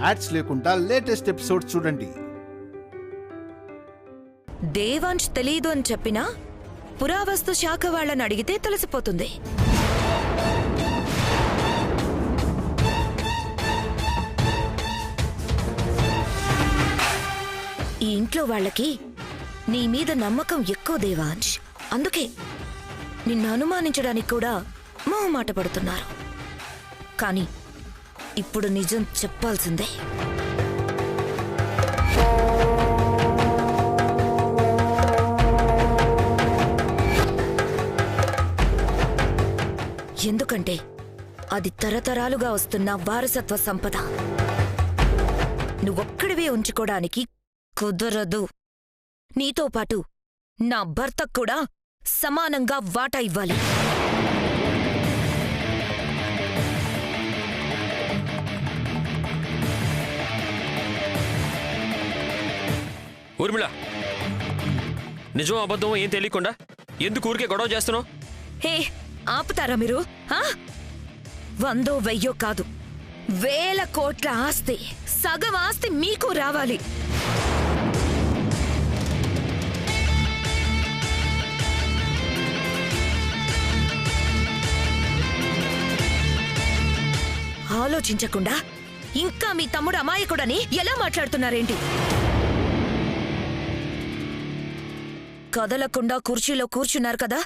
Ads లేకుండా latest episodes చూడండి. దేవాంశ్ తెలీదు అని చెప్పినా పురావస్తు శాఖ వాళ్ళని అడిగితే తెలిసిపోతుంది. ఈ ఇంట్లో వాళ్ళకి నీ మీద నమ్మకం ఎక్కువ దేవాంశ్. అందుకే నిన్ను అనుమానించడానికి కూడా మొహమాట పడుతున్నారు. కానీ ఇప్పుడు నిజం చెప్పాల్సిందే. ఎందుకంటే అది తరతరాలుగా వస్తున్న వారసత్వ సంపద. నువ్వొక్కడివే ఉంచుకోవడానికి కుదరదు. నీతో పాటు నా భర్తకు కూడా సమానంగా వాటా ఇవ్వాలి. ఊర్మిళ, నిజం అబద్ధం ఏం తెలియకుండా ఎందుకు ఊరికే గొడవ చేస్తున్నావు? హే, ఆపుతారా మీరు? 100 1000 కాదు, 1000 కోట్ల ఆస్తి, సగం ఆస్తి మీకు రావాలి. ఆలోచించకుండా ఇంకా మీ తమ్ముడు అమాయకుడని ఎలా మాట్లాడుతున్నారేంటి? కదలకుండా కుర్చీలో కూర్చున్నారు కదా,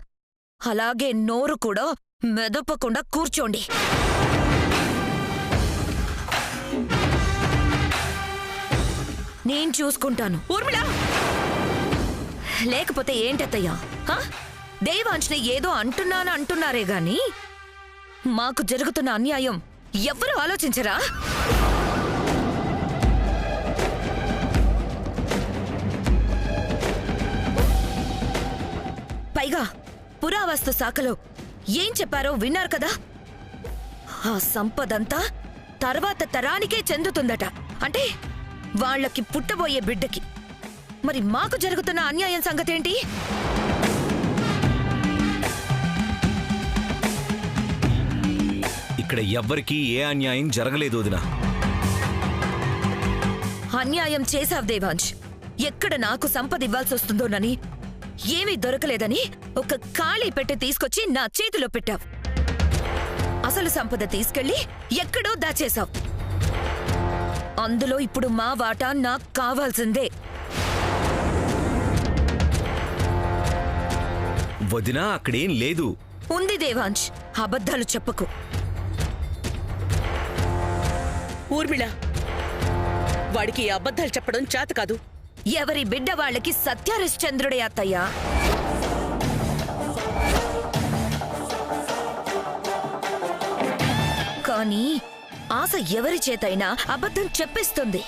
అలాగే నోరు కూడా మెదపకుండా కూర్చోండి. నేను చూసుకుంటాను. ఊర్మిళ! లేకపోతే ఏంటత్తయ్యా? దేవాంశ్ని ఏదో అంటున్నారే గాని మాకు జరుగుతున్న అన్యాయం ఎవ్వరూ ఆలోచించరా? పైగా పురావస్తు శాఖలో ఏం చెప్పారో విన్నారు కదా? ఆ సంపదంతా తర్వాత తరానికే చెందుతుందట. అంటే వాళ్ళకి పుట్టబోయే బిడ్డకి. మరి మాకు జరుగుతున్న అన్యాయం సంగతేంటి? ఇక్కడ ఎవ్వరికీ ఏ అన్యాయం జరగలేదు వదినా. అన్యాయం చేశావ్ దేవాంశ్. ఎక్కడ నాకు సంపద ఇవ్వాల్సి వస్తుందోనని, ఏమీ దొరకలేదని ఒక ఖాళీ పెట్టి తీసుకొచ్చి నా చేతిలో పెట్టావు. అసలు సంపద తీసుకెళ్లి ఎక్కడో దాచేశావు. అందులో ఇప్పుడు మా వాటా నాకు కావాల్సిందే. వదినా, అక్కడేం లేదు. ఉంది దేవాంశ్, అబద్ధాలు చెప్పకు. ఊర్మిళ, వాడికి అబద్ధాలు చెప్పడం చేత కాదు. ఎవరి బిడ్డ వాళ్ళకి సత్యహరిశ్చంద్రుడే అత్తయ్యా. కానీ ఆశ ఎవరి చేతైనా అబద్ధం చెప్పిస్తుంది.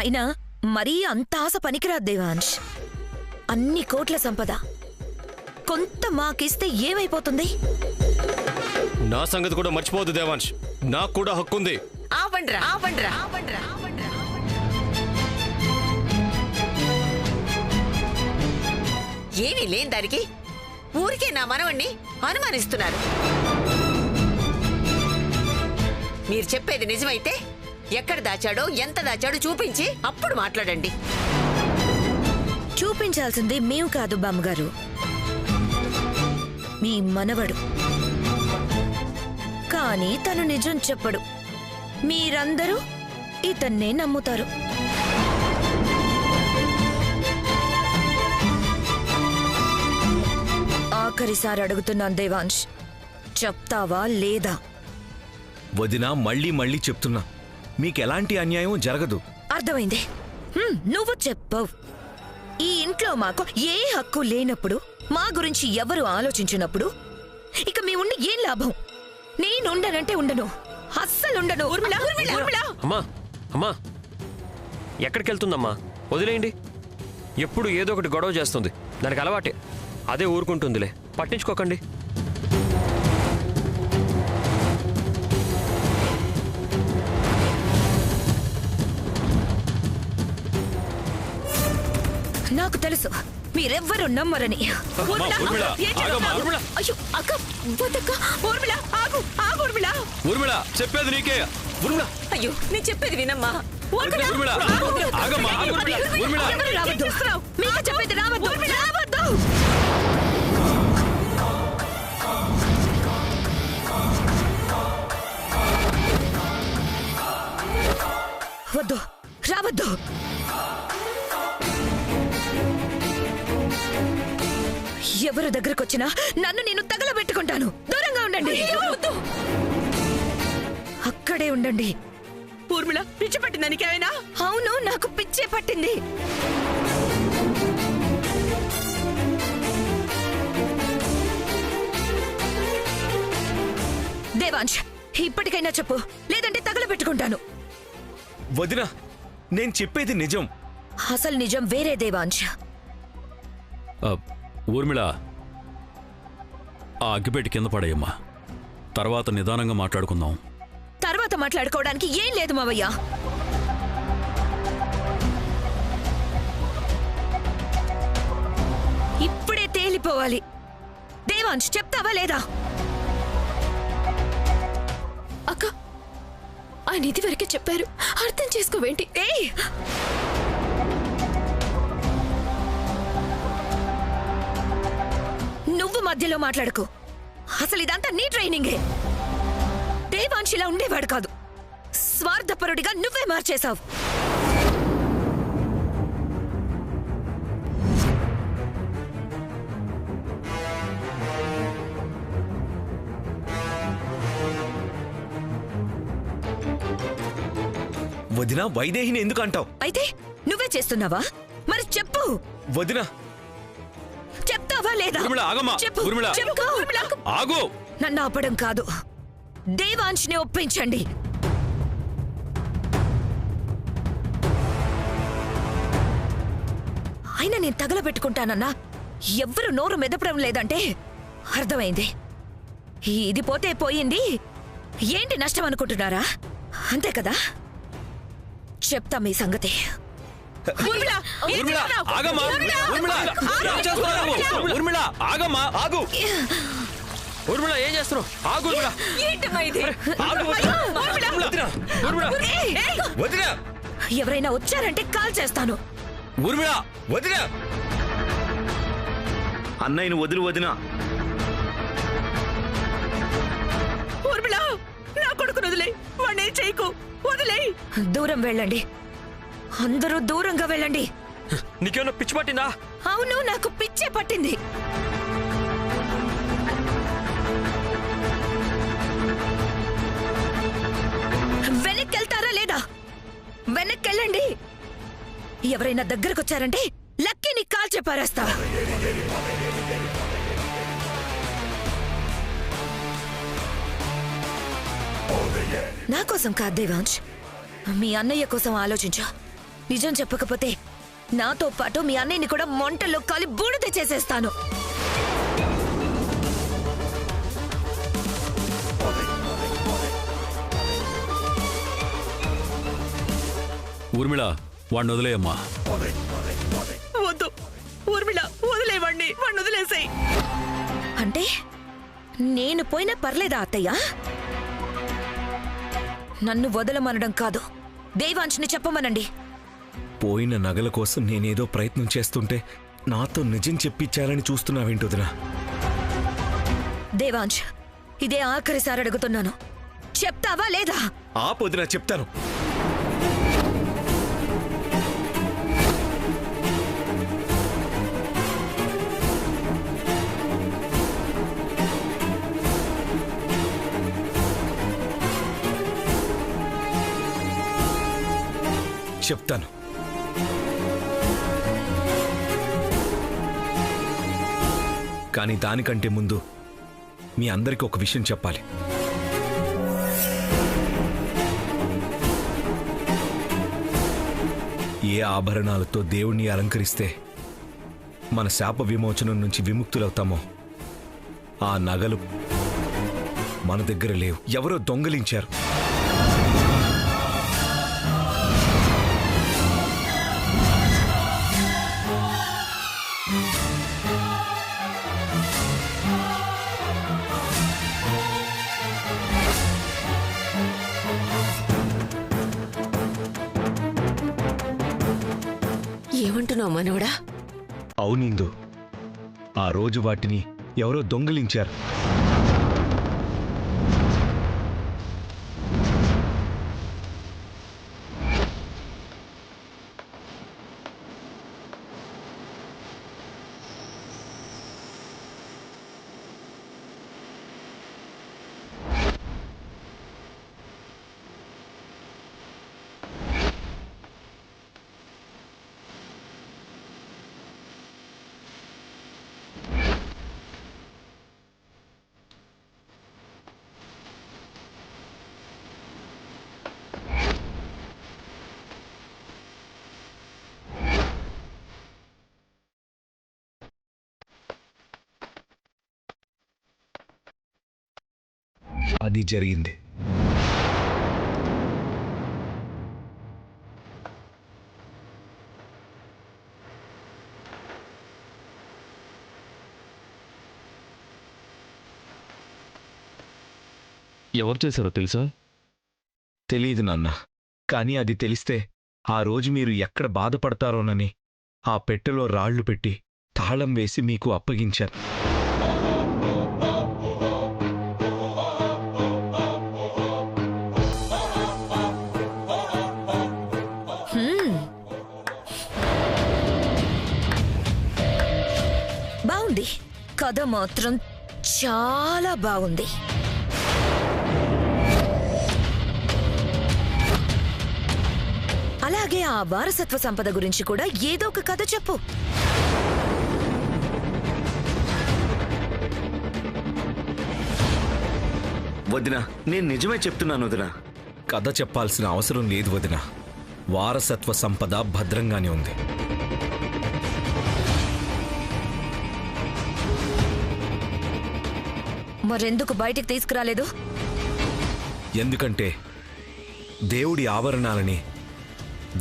అయినా మరీ అంత ఆశ పనికిరాదు దేవాంశ్. అన్ని కోట్ల సంపద కొంత మాకిస్తే ఏమైపోతుంది? నా సంగతి కూడా మర్చిపోవద్దు దేవాంశ్. నాకు కూడా హక్కుంది. ఏమీ లేని దానికి ఊరికే నా మనవణ్ణి అనుమానిస్తున్నారు. మీరు చెప్పేది నిజమైతే ఎక్కడ దాచాడో ఎంత దాచాడో చూపించి అప్పుడు మాట్లాడండి. చూపించాల్సింది మేము కాదు బామ్మగారు, మీ మనవడు. కానీ తను నిజం చెప్పడు. మీరందరూ ఇతన్నే నమ్ముతారు. ఆఖరిసారి అడుగుతున్నాను దేవాంశ్, చెప్తావా లేదా? వదినా, మళ్ళీ మళ్ళీ చెప్తున్నా, మీకెలాంటి అన్యాయం జరగదు. అర్థమైంది. నువ్వు చెప్పవు. ఈ ఇంట్లో మాకు ఏ హక్కు లేనప్పుడు, మా గురించి ఎవరు ఆలోచించినప్పుడు ఇక మేముండి ఏం లాభం? నేనుండనంటే ఉండను, అస్సలుండను. అమ్మా అమ్మా, ఎక్కడికి వెళ్తుందమ్మా? వదిలేయండి. ఎప్పుడు ఏదో ఒకటి గొడవ చేస్తుంది. దానికి అలవాటే. అదే ఊరుకుంటుందిలే, పట్టించుకోకండి. నాకు తెలుసు మీరెవ్వరూ నమ్మరని. ఊర్మిళ, ఊర్మిళ, ఏం చేస్తున్నావు? ఆగమ్మా, ఊర్మిళ. అయ్యో అక్క, వద్దక్క. ఊర్మిళ, ఆగు, ఆగు ఊర్మిళ. ఊర్మిళ చెప్పేది నీకే. ఊర్మిళ అయ్యో నేను చెప్పేది వినమ్మా. ఊర్మిళ, ఊర్మిళ, ఆగు. ఆగమ్మా, ఆగు ఊర్మిళ, ఊర్మిళ. ఎవరు రావద్దు. మీకు చెప్పేది రావద్దు. రావద్దు. వద్దు, రావద్దు. ఎవరు దగ్గరకొచ్చినా నన్ను నేను తగలబెట్టుకుంటాను. దూరంగా ఉండండి. అక్కడే ఉండండి. ఊర్మిళ పిచ్చి పట్టిందా నీకేమైనా? అవును, నాకు పిచ్చే పట్టింది. దేవాంశ్, ఇప్పటికైనా చెప్పు, లేదంటే తగలబెట్టుకుంటాను. వదినా, నేను చెప్పేది నిజం. అసలు నిజం వేరే దేవాంశ్. ఊర్మిళ, ఆ అగ్గిపెట్టి కింద పడేయమ్మా. తర్వాత నిదానంగా మాట్లాడుకుందాం. తర్వాత మాట్లాడుకోవడానికి ఏం లేదు మావయ్య. ఇప్పుడే తేలిపోవాలి. దేవాంశ్, చెప్తావా లేదా? అక్క, ఆయన ఇది వరకే చెప్పారు, అర్థం చేసుకోవేంటి? ఏయ్, నువ్వు మధ్యలో మాట్లాడుకో. అసలు ఇదంతా నీ ట్రైనింగే. దేవాంశ్ ఇలా ఉండేవాడు కాదు. స్వార్థపరుడిగా నువ్వే మార్చేశావు. వదినా, వైదేహిని ఎందుకు అంటావు? అయితే నువ్వే చేస్తున్నావా? మరి చెప్పు. వదినా, చెప్తావా లేదా? ఊర్మిళ, ఆగమ్మా. చెప్పు. ఊర్మిళ. చెప్పు. ఆగు. నన్ను ఆపడం కాదు, దేవాంశ్ని ఒప్పించండి. అయినా నేను తగలబెట్టుకుంటానన్నా ఎవ్వరు నోరు మెదపడం లేదంటే అర్థమైంది. ఇది పోతే పోయింది, ఏంటి నష్టం అనుకుంటున్నారా? అంతే కదా? చెప్తా మీ సంగతి. ఊర్మిళ, ఆగమ్మా. ఊర్మిళ, ఏం చేస్తున్నావు నువ్వు? ఊర్మిళ, ఆగమ్మా, ఆగు. ఊర్మిళ, ఏం చేస్తున్నావు? ఆగు ఊర్మిళ. ఏంటమ్మా ఇది? ఆగు ఊర్మిళ. వదినా, ఊర్మిళ. వదినా, ఎవరైనా వచ్చారంటే కాల్ చేస్తాను. ఊర్మిళ, వదినా. అన్నయ్యను వదిలి వదినా. ఊర్మిళ, నా కొడుకును వదిలే. వాడిని చేయకు, వదిలే. దూరం వెళ్ళండి. అందరూ దూరంగా వెళ్ళండి. నీకేమన్నా పిచ్చి పట్టిందా? అవును, నాకు పిచ్చే పట్టింది. వెనక్కెళ్తారా లేదా? వెనక్కెళ్ళండి. ఎవరైనా దగ్గరకొచ్చారంటే లక్కీని కాల్ చెప్పారేస్తా. నా కోసం కాదు దేవాంశ్, మీ అన్నయ్య కోసం ఆలోచించు. నిజం చెప్పకపోతే నాతో పాటు మీ అన్నయ్యని కూడా మంటల్లో కాలి బూడిద చేసేస్తాను. ఊర్మిళ, వాడిని వదిలేయమ్మా. వద్దు ఊర్మిళ, వదిలేవాడిని. వాడిని వదిలేసాయి. అంటే నేను పోయినా పర్లేదా అత్తయ్య? నన్ను వదలమనడం కాదు, దేవాంశ్ని చెప్పమనండి. పోయిన నగల కోసం నేనేదో ప్రయత్నం చేస్తుంటే నాతో నిజం చెప్పించాలని చూస్తున్నావేంటి వదినా? దేవాంశ్, ఇదే ఆఖరిసారి అడుగుతున్నాను, చెప్తావా లేదా? వదినా, చెప్తాను. చెప్తాను. కానీ దానికంటే ముందు మీ అందరికీ ఒక విషయం చెప్పాలి. ఏ ఆభరణాలతో దేవుణ్ణి అలంకరిస్తే మన శాప విమోచనం నుంచి విముక్తులవుతామో ఆ నగలు మన దగ్గర లేవు. ఎవరో దొంగలించారు. చెప్తున్నావు మనవడా? అవునిందు, ఆ రోజు వాటిని ఎవరో దొంగిలించారు. అది జరిగింది. ఎవరు చేశారో తెలుసా? తెలీదు నాన్న, కానీ అది తెలిస్తే ఆ రోజు మీరు ఎక్కడ బాధపడతారోనని ఆ పెట్టెలో రాళ్లు పెట్టి తాళం వేసి మీకు అప్పగించాను. బాగుంది, కథ మాత్రం చాలా బాగుంది. అలాగే ఆ వారసత్వ సంపద గురించి కూడా ఏదో ఒక కథ చెప్పు. వదినా, నేను నిజమే చెప్తున్నాను వదినా. కథ చెప్పాల్సిన అవసరం లేదు వదినా. వారసత్వ సంపద భద్రంగానే ఉంది. మరెందుకు బయటికి తీసుకురాలేదు? ఎందుకంటే దేవుడి ఆభరణాలని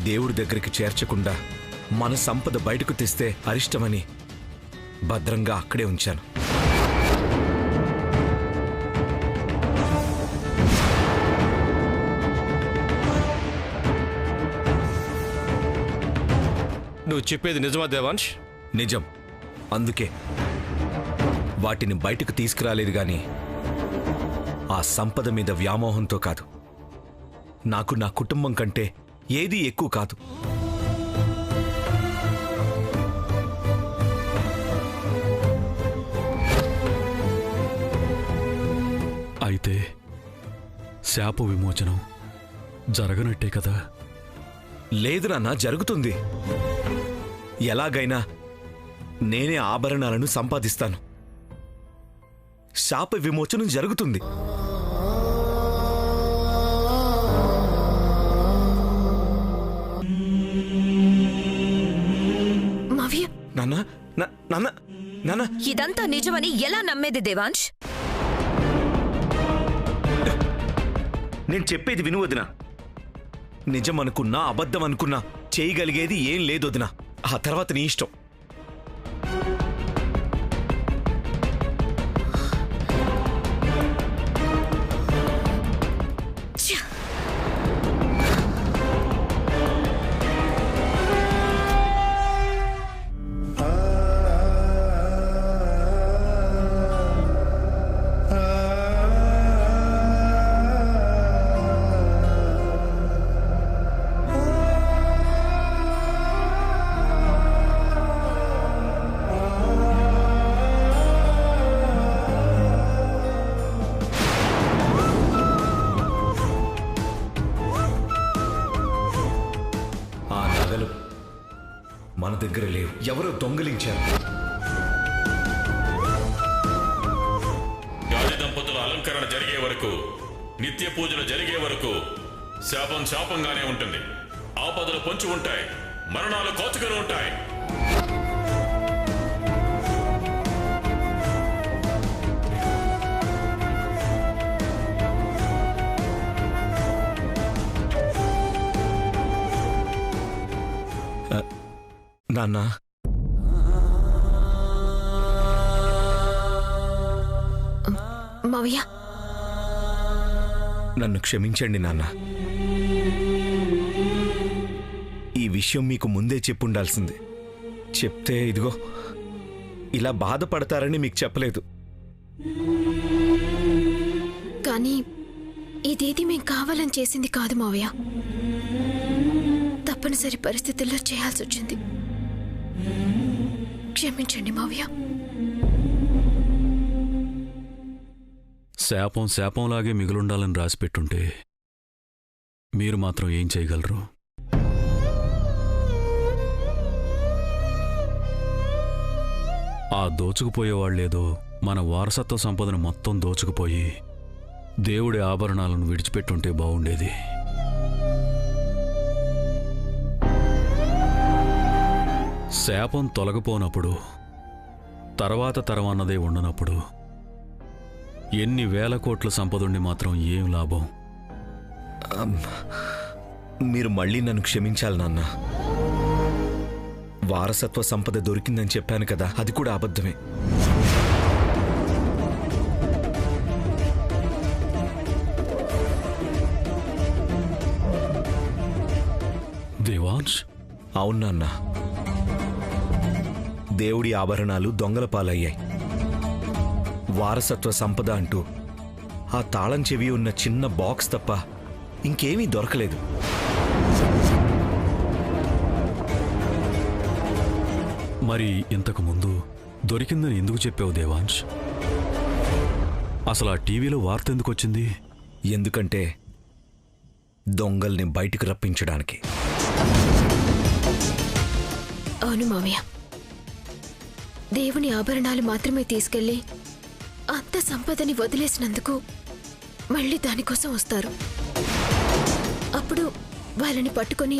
దేవుడి దగ్గరికి చేర్చకుండా మన సంపద బయటకు తెస్తే అరిష్టమని భద్రంగా అక్కడే ఉంచాను. నువ్వు చెప్పేది నిజమా దేవాంశ్? నిజం. అందుకే వాటిని బయటకు తీసుకురాలేదు గాని ఆ సంపద మీద వ్యామోహంతో కాదు. నాకు నా కుటుంబం కంటే ఏదీ ఎక్కువ కాదు. అయితే శాప విమోచనం జరగనట్టే కదా? లేదు నాన్న, జరుగుతుంది. ఎలాగైనా నేనే ఆభరణాలను సంపాదిస్తాను. శాప విమోచనం జరుగుతుంది. మావయ్య, నాన్న, నాన్న, నాన్న, ఇదంతా నిజమని ఎలా నమ్మేది దేవాంశ్? నేను చెప్పేది విను వదినా. నిజం అనుకున్నా అబద్ధం అనుకున్నా చేయగలిగేది ఏం లేదు వదినా. ఆ తర్వాత నీ ఇష్టం. మన దగ్గర లేవు, ఎవరో దొంగిలించారు. గాలి దంపతుల అలంకరణ జరిగే వరకు, నిత్య పూజలు జరిగే వరకు శాపం శాపంగానే ఉంటుంది. ఆపదలు పొంచి ఉంటాయి, మరణాలు కోచుకొని ఉంటాయి. నాన్న, మావయ్య, నన్ను క్షమించండి నాన్న. ఈ విషయం మీకు ముందే చెప్పుండాల్సిందే. చెప్తే ఇదిగో ఇలా బాధపడతారని మీకు చెప్పలేదు. కానీ ఇదేది మేం కావాలని చేసింది కాదు మావయ్య. తప్పనిసరి పరిస్థితుల్లో చేయాల్సి వచ్చింది. క్షమించండి మావయ్య. శాపం శాపంలాగే మిగులుండాలని రాసిపెట్టుంటే మీరు మాత్రం ఏం చేయగలరు? ఆ దోచుకుపోయేవాళ్లేదో మన వారసత్వ సంపదను మొత్తం దోచుకుపోయి దేవుడి ఆభరణాలను విడిచిపెట్టుంటే బావుండేది. శాపం తొలగిపోనప్పుడు, తర్వాత తరం అన్నదే ఉండనప్పుడు ఎన్ని వేల కోట్ల సంపదుండి మాత్రం ఏం లాభం? మీరు మళ్ళీ నన్ను క్షమించాలి నాన్న. వారసత్వ సంపద దొరికిందని చెప్పాను కదా, అది కూడా అబద్ధమే. దేవాంశ్, అవును నాన్న, దేవుడి ఆభరణాలు దొంగల పాలయ్యాయి. వారసత్వ సంపద అంటూ ఆ తాళం చెవి ఉన్న చిన్న బాక్స్ తప్ప ఇంకేమీ దొరకలేదు. మరి ఇంతకు ముందు దొరికిందని ఎందుకు చెప్పావు దేవాంశ్? అసలు ఆ టీవీలో వార్త ఎందుకు వచ్చింది? ఎందుకంటే దొంగల్ని బయటికి రప్పించడానికి. అవును మావయ్య, దేవుని ఆభరణాలు మాత్రమే తీసుకెళ్లి అంత సంపదని వదిలేసినందుకు మళ్ళీ దానికోసం వస్తారు. అప్పుడు వాళ్ళని పట్టుకొని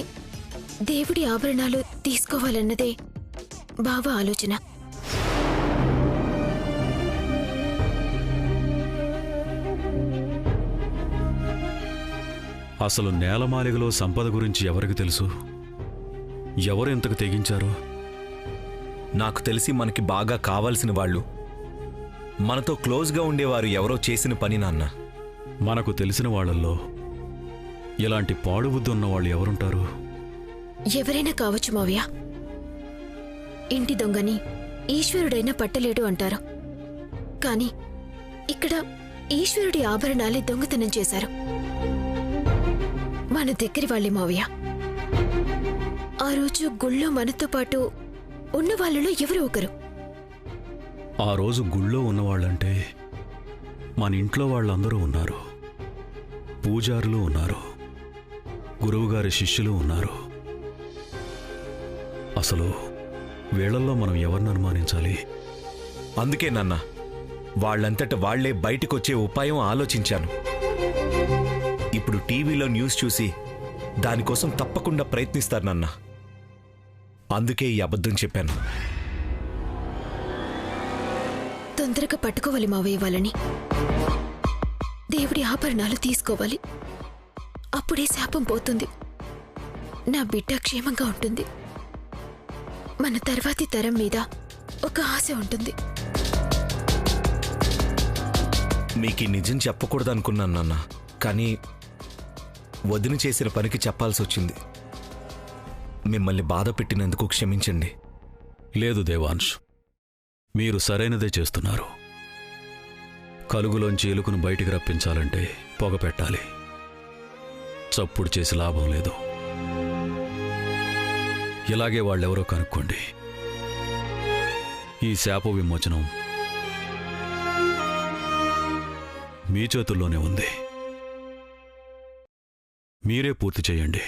దేవుడి ఆభరణాలు తీసుకోవాలన్నదే బావ ఆలోచన. అసలు నేలమాలిగలో సంపద గురించి ఎవరికి తెలుసు? ఎవరు ఎంతకు తెగించారు? నాకు తెలిసి మనకి బాగా కావాల్సిన వాళ్ళు, మనతో క్లోజ్గా ఉండేవారు ఎవరో చేసిన పని నాన్న. మనకు తెలిసిన వాళ్ళల్లో ఇలాంటి పాడుబుద్ధి ఉన్నవాళ్ళు ఎవరుంటారు? ఎవరైనా కావచ్చు మావయ్య. ఇంటి దొంగని ఈశ్వరుడైనా పట్టలేడు అంటారు. కాని ఇక్కడ ఈశ్వరుడి ఆభరణాలే దొంగతనం చేశారు. మన దగ్గరి వాళ్ళే మావయ్య. ఆ రోజు గుళ్ళో మనతో పాటు ఉన్న వాళ్ళలో ఎవరో ఒకరు. ఆ రోజు గుళ్ళో ఉన్నవాళ్ళంటే మన ఇంట్లో వాళ్ళందరూ ఉన్నారు. పూజారులు ఉన్నారు, గురువుగారి శిష్యులు ఉన్నారు. అసలు వీళ్ళల్లో మనం ఎవరిని అనుమానించాలి? అందుకే నాన్న, వాళ్ళంతట వాళ్లే బయటికొచ్చే ఉపాయం ఆలోచించాను. ఇప్పుడు టీవీలో న్యూస్ చూసి దానికోసం తప్పకుండా ప్రయత్నిస్తారు నాన్న. అందుకే ఈ అబద్ధం చెప్పాను. తొందరగా పట్టుకోవాలి మావయ్య వాళ్ళని. దేవుడి ఆభరణాలు తీసుకోవాలి. అప్పుడే శాపం పోతుంది. నా బిడ్డ క్షేమంగా ఉంటుంది. మన తర్వాతి తరం మీద ఒక ఆశ ఉంటుంది. మీకు నిజం చెప్పకూడదనుకున్నాను నాన్న, కానీ వదిన చేసిన పనికి చెప్పాల్సి వచ్చింది. మిమ్మల్ని బాధ పెట్టినందుకు క్షమించండి. లేదు దేవాంశ్, మీరు సరైనదే చేస్తున్నారు. కలుగులోంచి ఎలుకను బయటికి రప్పించాలంటే పొగ పెట్టాలి. చప్పుడు చేసి లాభం లేదు. ఇలాగే వాళ్ళెవరో కనుక్కోండి. ఈ శాప విమోచనం మీ చేతుల్లోనే ఉంది. మీరే పూర్తి చేయండి.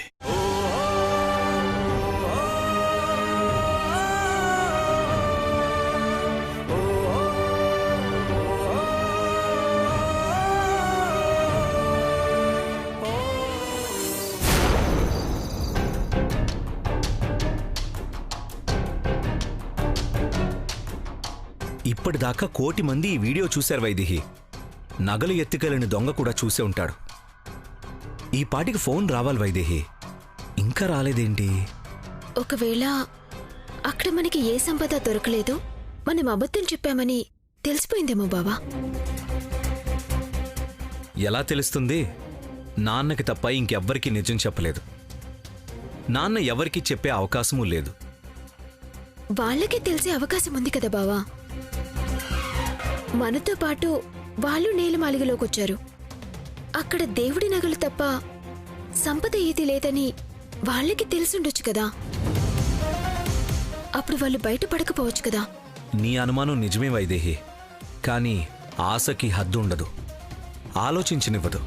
ఇప్పటిదాకా 1,000,000 మంది ఈ వీడియో చూశారు వైదేహి. నగలు ఎత్తుకెళ్ళని దొంగ కూడా చూసే ఉంటాడు. ఈ పాటికి ఫోన్ రావాలి వైదేహి. ఇంకా రాలేదేంటి? ఒకవేళ అక్కడ మనకి ఏ సంపద దొరకలేదు, మనం అబద్ధం చెప్పామని తెలిసిపోయిందేమో బావా. ఎలా తెలుస్తుంది? నాన్నకి తప్ప ఇంకెవ్వరికీ నిజం చెప్పలేదు. నాన్న ఎవరికీ చెప్పే అవకాశమూ లేదు. వాళ్ళకే తెలిసే అవకాశం ఉంది కదా బావా. మనతో పాటు వాళ్ళు నేలమాలిగలోకొచ్చారు. అక్కడ దేవుడి నగలు తప్ప సంపద ఏది లేదని వాళ్ళకి తెలిసుండొచ్చు కదా. అప్పుడు వాళ్ళు బయటపడకపోవచ్చు కదా. నీ అనుమానం నిజమే వైదేహి, కానీ ఆశకి హద్దు ఉండదు, ఆలోచించనివ్వదు.